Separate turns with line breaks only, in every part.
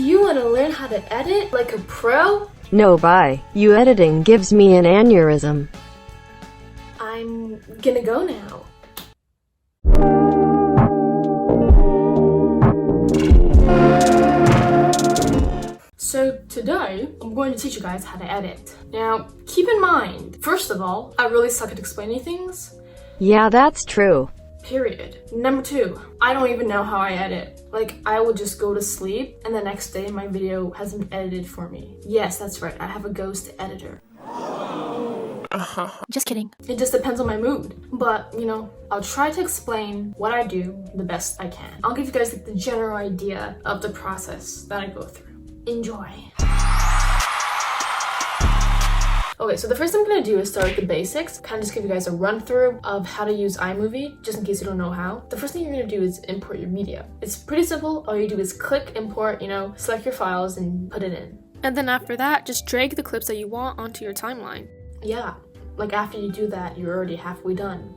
you want to learn how to edit like a pro?
No, bye. You editing gives me an aneurysm.
I'm gonna go now. So today, I'm going to teach you guys how to edit. Now, keep in mind, first of all, I really suck at explaining things.
Yeah, that's true.
Period. Number 2, I don't even know how I edit. Like, I will just go to sleep and the next day my video hasn't been edited for me. Yes, that's right, I have a ghost editor.
Just kidding.
It just depends on my mood. But, you know, I'll try to explain what I do the best I can. I'll give you guys like, the general idea of the process that I go through. Enjoy. Okay, so the first thing I'm gonna do is start with the basics, kind of just give you guys a run through of how to use iMovie, just in case you don't know how. The first thing you're gonna do is import your media. It's pretty simple. All you do is click import, select your files and put it in.
And then after that, just drag the clips that you want onto your timeline.
Yeah, like after you do that, you're already halfway done.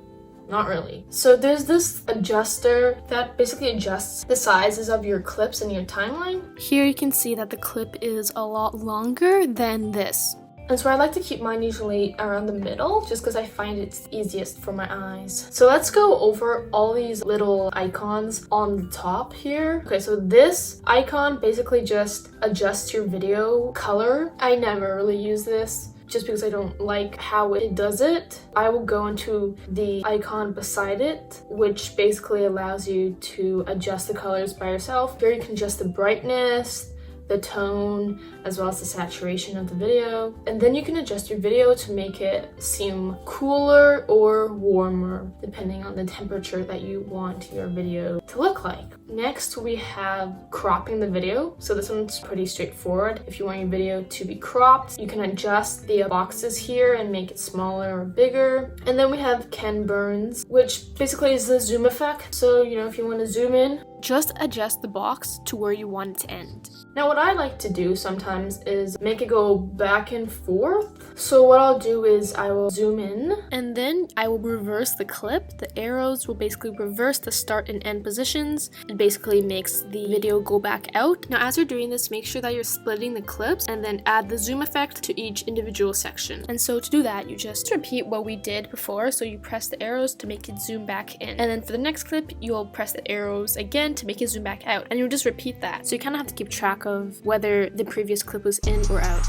Not really. So there's this adjuster that basically adjusts the sizes of your clips in your timeline.
Here you can see that the clip is a lot longer than this.
And so I like to keep mine usually around the middle just because I find it's easiest for my eyes. So let's go over all these little icons on the top here. Okay, so this icon basically just adjusts your video color. I never really use this just because I don't like how it does it. I will go into the icon beside it, which basically allows you to adjust the colors by yourself. Here you can adjust the brightness, the tone, as well as the saturation of the video. And then you can adjust your video to make it seem cooler or warmer, depending on the temperature that you want your video to look like. Next, we have cropping the video. So this one's pretty straightforward. If you want your video to be cropped, you can adjust the boxes here and make it smaller or bigger. And then we have Ken Burns, which basically is the zoom effect. So, if you want to zoom in,
just adjust the box to where you want it to end.
Now what I like to do sometimes is make it go back and forth. So what I'll do is I will zoom in.
And then I will reverse the clip. The arrows will basically reverse the start and end positions. It basically makes the video go back out. Now as you're doing this, make sure that you're splitting the clips and then add the zoom effect to each individual section. And so to do that, you just repeat what we did before. So you press the arrows to make it zoom back in. And then for the next clip, you'll press the arrows again to make it zoom back out, and you'll just repeat that. So you kind of have to keep track of whether the previous clip was in or out.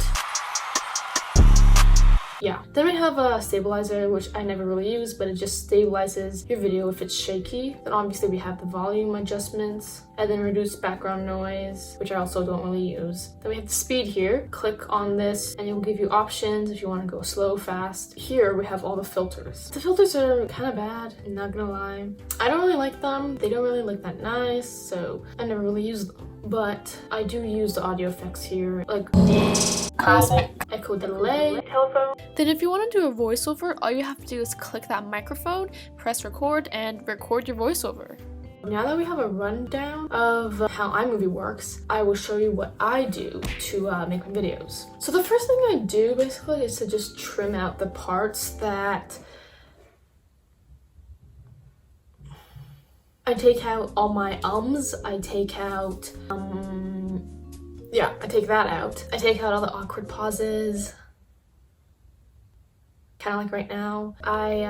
Yeah. Then we have a stabilizer, which I never really use, but it just stabilizes your video if it's shaky. Then obviously we have the volume adjustments, and then reduce background noise, which I also don't really use. Then we have the speed here. Click on this and it will give you options if you want to go slow, fast. Here we have all the filters. The filters are kind of bad, I'm not gonna lie. I don't really like them. They don't really look that nice, so I never really use them. But I do use the audio effects here, like cosmic, echo delay, telephone.
Then if you want to do a voiceover, all you have to do is click that microphone, press record, and record your voiceover.
Now that we have a rundown of how iMovie works, I will show you what I do to make my videos. So the first thing I do basically is to just trim out the parts that I take out all my ums, I take out, I take that out. I take out all the awkward pauses, kind of like right now. I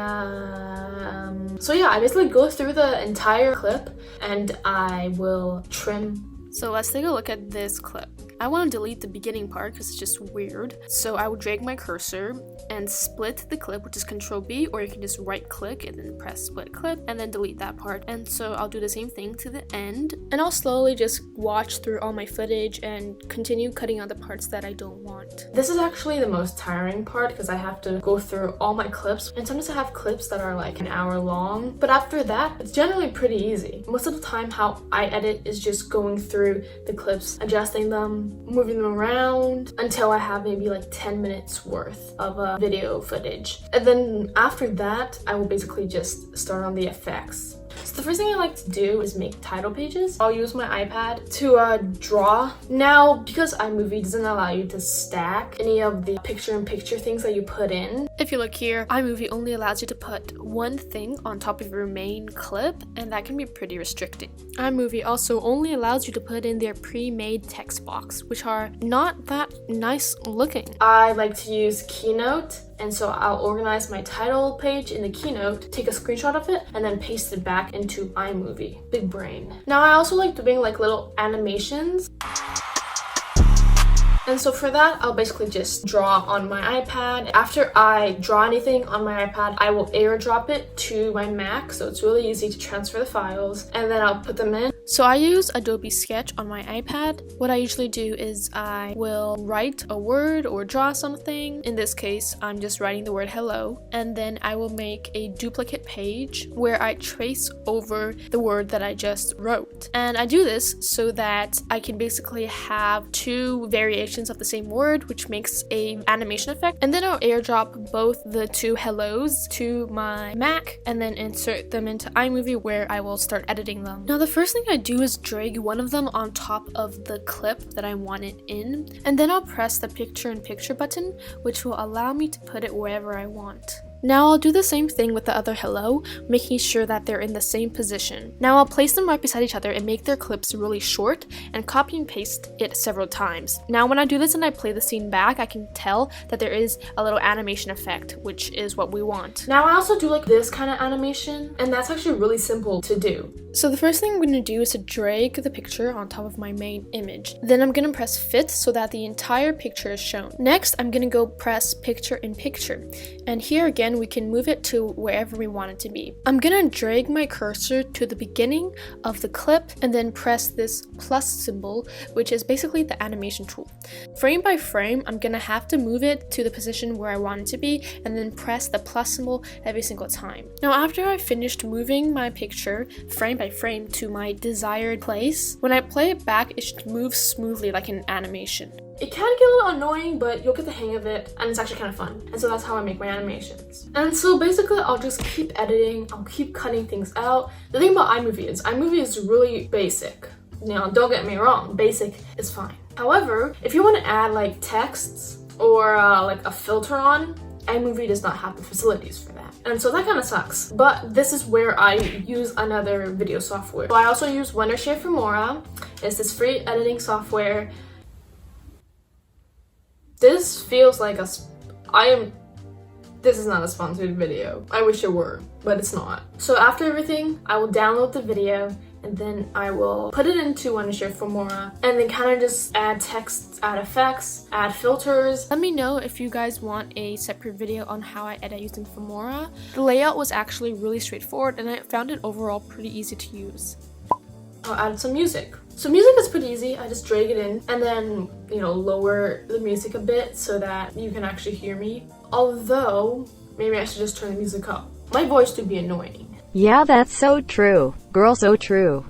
basically go through the entire clip and I will trim.
So let's take a look at this clip. I want to delete the beginning part because it's just weird. So I will drag my cursor and split the clip, which is Control B, or you can just right click and then press split clip and then delete that part. And so I'll do the same thing to the end, and I'll slowly just watch through all my footage and continue cutting out the parts that I don't want.
This is actually the most tiring part because I have to go through all my clips, and sometimes I have clips that are like an hour long, but after that it's generally pretty easy. Most of the time how I edit is just going through the clips, adjusting them, moving them around until I have maybe like 10 minutes worth of video footage. And then after that, I will basically just start on the effects. So the first thing I like to do is make title pages. I'll use my iPad to draw. Now, because iMovie doesn't allow you to stack any of the picture-in-picture things that you put in.
If you look here, iMovie only allows you to put one thing on top of your main clip, and that can be pretty restricting. iMovie also only allows you to put in their pre-made text box, which are not that nice looking.
I like to use Keynote, and so I'll organize my title page in the Keynote, take a screenshot of it, and then paste it back into iMovie. Big brain. Now I also like doing like little animations. And so for that, I'll basically just draw on my iPad. After I draw anything on my iPad, I will airdrop it to my Mac, so it's really easy to transfer the files, and then I'll put them in.
So I use Adobe Sketch on my iPad. What I usually do is I will write a word or draw something. In this case, I'm just writing the word hello, and then I will make a duplicate page where I trace over the word that I just wrote. And I do this so that I can basically have two variations of the same word, which makes a animation effect. And then I'll airdrop both the two hellos to my Mac and then insert them into iMovie, where I will start editing them. Now the first thing I do is drag one of them on top of the clip that I want it in, and then I'll press the picture-in-picture button, which will allow me to put it wherever I want. Now I'll do the same thing with the other hello, making sure that they're in the same position. Now I'll place them right beside each other and make their clips really short and copy and paste it several times. Now when I do this and I play the scene back, I can tell that there is a little animation effect, which is what we want.
Now I also do like this kind of animation, and that's actually really simple to do.
So the first thing I'm going to do is to drag the picture on top of my main image. Then I'm going to press fit so that the entire picture is shown. Next, I'm going to go press picture in picture. And here again, we can move it to wherever we want it to be. I'm going to drag my cursor to the beginning of the clip and then press this plus symbol, which is basically the animation tool. Frame by frame, I'm going to have to move it to the position where I want it to be and then press the plus symbol every single time. Now after I finished moving my picture frame by frame to my desired place, when I play it back, it should move smoothly like an animation.
It can get a little annoying, but you'll get the hang of it, and it's actually kind of fun. And so that's how I make my animations. And so basically, I'll just keep editing, I'll keep cutting things out. The thing about iMovie is really basic. You know, don't get me wrong, basic is fine. However, if you want to add like texts or like a filter on, iMovie does not have the facilities for that. And so that kind of sucks. But this is where I use another video software. So I also use Wondershare Filmora. It's this free editing software. This feels like this is not a sponsored video. I wish it were, but it's not. So after everything, I will download the video and then I will put it into Wondershare Filmora and then kind of just add text, add effects, add filters.
Let me know if you guys want a separate video on how I edit using Filmora. The layout was actually really straightforward and I found it overall pretty easy to use.
I'll add some music. So music is pretty easy. I just drag it in and then, you know, lower the music a bit so that you can actually hear me. Although, maybe I should just turn the music up. My voice would be annoying.
Yeah, that's so true. Girl, so true.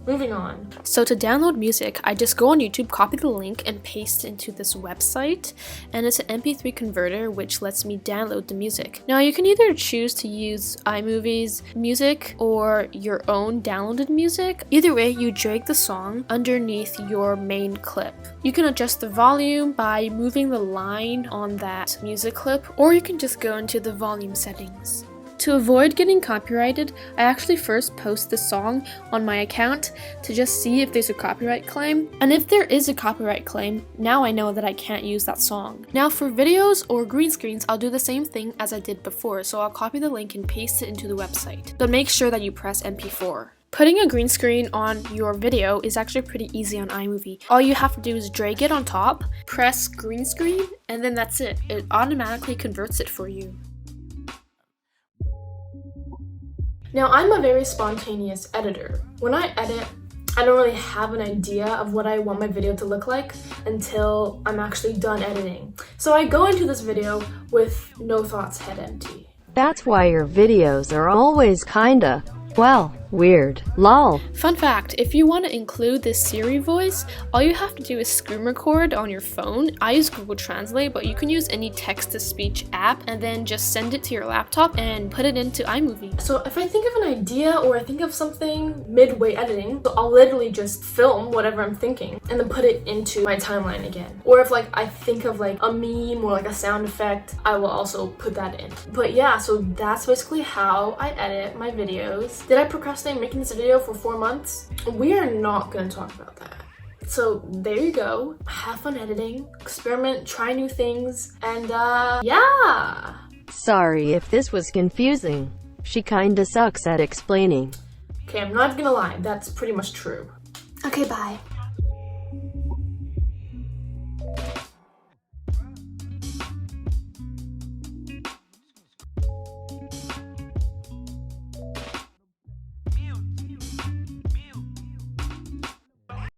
Moving on.
So to download music, I just go on YouTube, copy the link, and paste it into this website. And it's an MP3 converter, which lets me download the music. Now you can either choose to use iMovie's music or your own downloaded music. Either way, you drag the song underneath your main clip. You can adjust the volume by moving the line on that music clip, or you can just go into the volume settings. To avoid getting copyrighted, I actually first post the song on my account to just see if there's a copyright claim. And if there is a copyright claim, now I know that I can't use that song. Now for videos or green screens, I'll do the same thing as I did before, so I'll copy the link and paste it into the website. But make sure that you press MP4. Putting a green screen on your video is actually pretty easy on iMovie. All you have to do is drag it on top, press green screen, and then that's it. It automatically converts it for you.
Now, I'm a very spontaneous editor. When I edit, I don't really have an idea of what I want my video to look like until I'm actually done editing. So I go into this video with no thoughts, head empty.
That's why your videos are always kinda, well, Weird. Lol.
Fun fact, if you want to include this Siri voice, all you have to do is screen record on your phone. I use Google Translate, but you can use any text-to-speech app and then just send it to your laptop and put it into iMovie.
So if I think of an idea or I think of something midway editing, so I'll literally just film whatever I'm thinking and then put it into my timeline again. Or if like I think of like a meme or like a sound effect, I will also put that in. But yeah, so that's basically how I edit my videos. Did I procrastinate making this video for 4 months? We are not going to talk about that. So there you go. Have fun editing, experiment, try new things, and yeah.
Sorry if this was confusing. She kinda sucks at explaining.
Okay, I'm not gonna lie, that's pretty much true. Okay, bye.